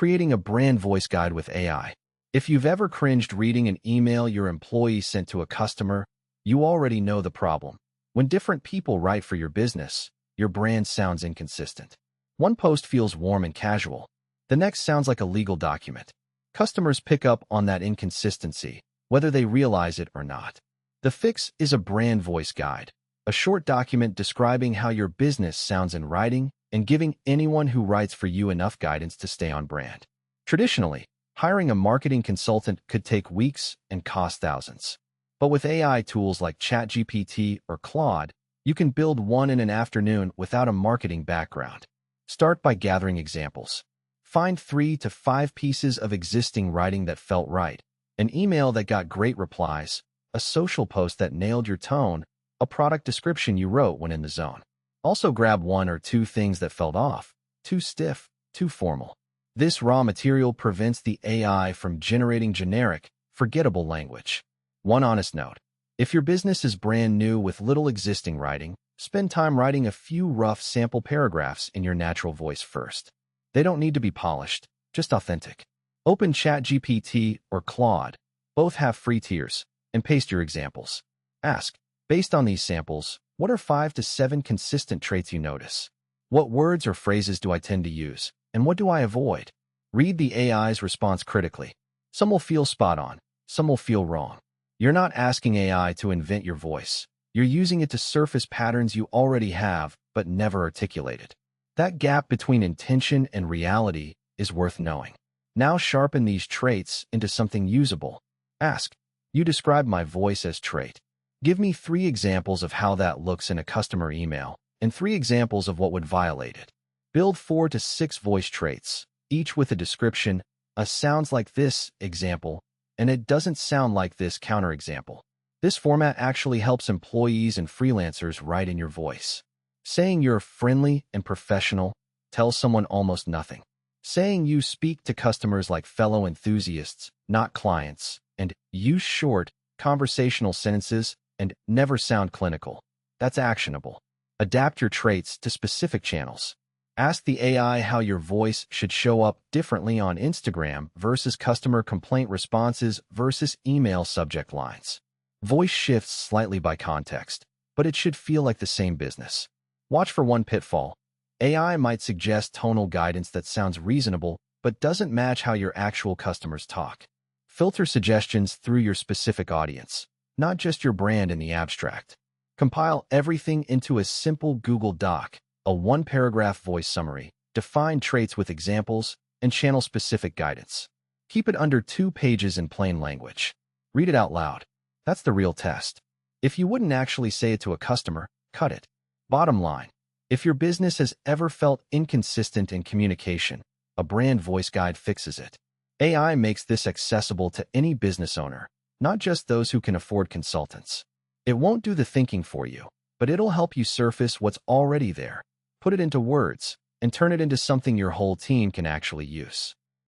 Creating a brand voice guide with AI. If you've ever cringed reading an email your employee sent to a customer, you already know the problem. When different people write for your business, your brand sounds inconsistent. One post feels warm and casual. The next sounds like a legal document. Customers pick up on that inconsistency, whether they realize it or not. The fix is a brand voice guide, a short document describing how your business sounds in writing and giving anyone who writes for you enough guidance to stay on brand. Traditionally, hiring a marketing consultant could take weeks and cost thousands. But with AI tools like ChatGPT or Claude, you can build one in an afternoon without a marketing background. Start by gathering examples. Find 3 to 5 pieces of existing writing that felt right, an email that got great replies, a social post that nailed your tone, a product description you wrote when in the zone. Also grab 1 or 2 things that felt off, too stiff, too formal. This raw material prevents the AI from generating generic, forgettable language. One honest note: if your business is brand new with little existing writing, spend time writing a few rough sample paragraphs in your natural voice first. They don't need to be polished, just authentic. Open ChatGPT or Claude, both have free tiers, and paste your examples. Ask, based on these samples, what are 5 to 7 consistent traits you notice? What words or phrases do I tend to use, and what do I avoid? Read the AI's response critically. Some will feel spot on, some will feel wrong. You're not asking AI to invent your voice. You're using it to surface patterns you already have but never articulated. That gap between intention and reality is worth knowing. Now sharpen these traits into something usable. Ask, you describe my voice as trait. Give me 3 examples of how that looks in a customer email, and 3 examples of what would violate it. Build 4 to 6 voice traits, each with a description, a sounds like this example, and it doesn't sound like this counterexample. This format actually helps employees and freelancers write in your voice. Saying you're friendly and professional tells someone almost nothing. Saying you speak to customers like fellow enthusiasts, not clients, and use short, conversational sentences and never sound clinical. That's actionable. Adapt your traits to specific channels. Ask the AI how your voice should show up differently on Instagram versus customer complaint responses versus email subject lines. Voice shifts slightly by context, but it should feel like the same business. Watch for one pitfall. AI might suggest tonal guidance that sounds reasonable but doesn't match how your actual customers talk. Filter suggestions through your specific audience, not just your brand in the abstract. Compile everything into a simple Google Doc, a 1-paragraph voice summary, define traits with examples, and channel specific guidance. Keep it under 2 pages in plain language. Read it out loud. That's the real test. If you wouldn't actually say it to a customer, cut it. Bottom line, if your business has ever felt inconsistent in communication, a brand voice guide fixes it. AI makes this accessible to any business owner, not just those who can afford consultants. It won't do the thinking for you, but it'll help you surface what's already there, put it into words, and turn it into something your whole team can actually use.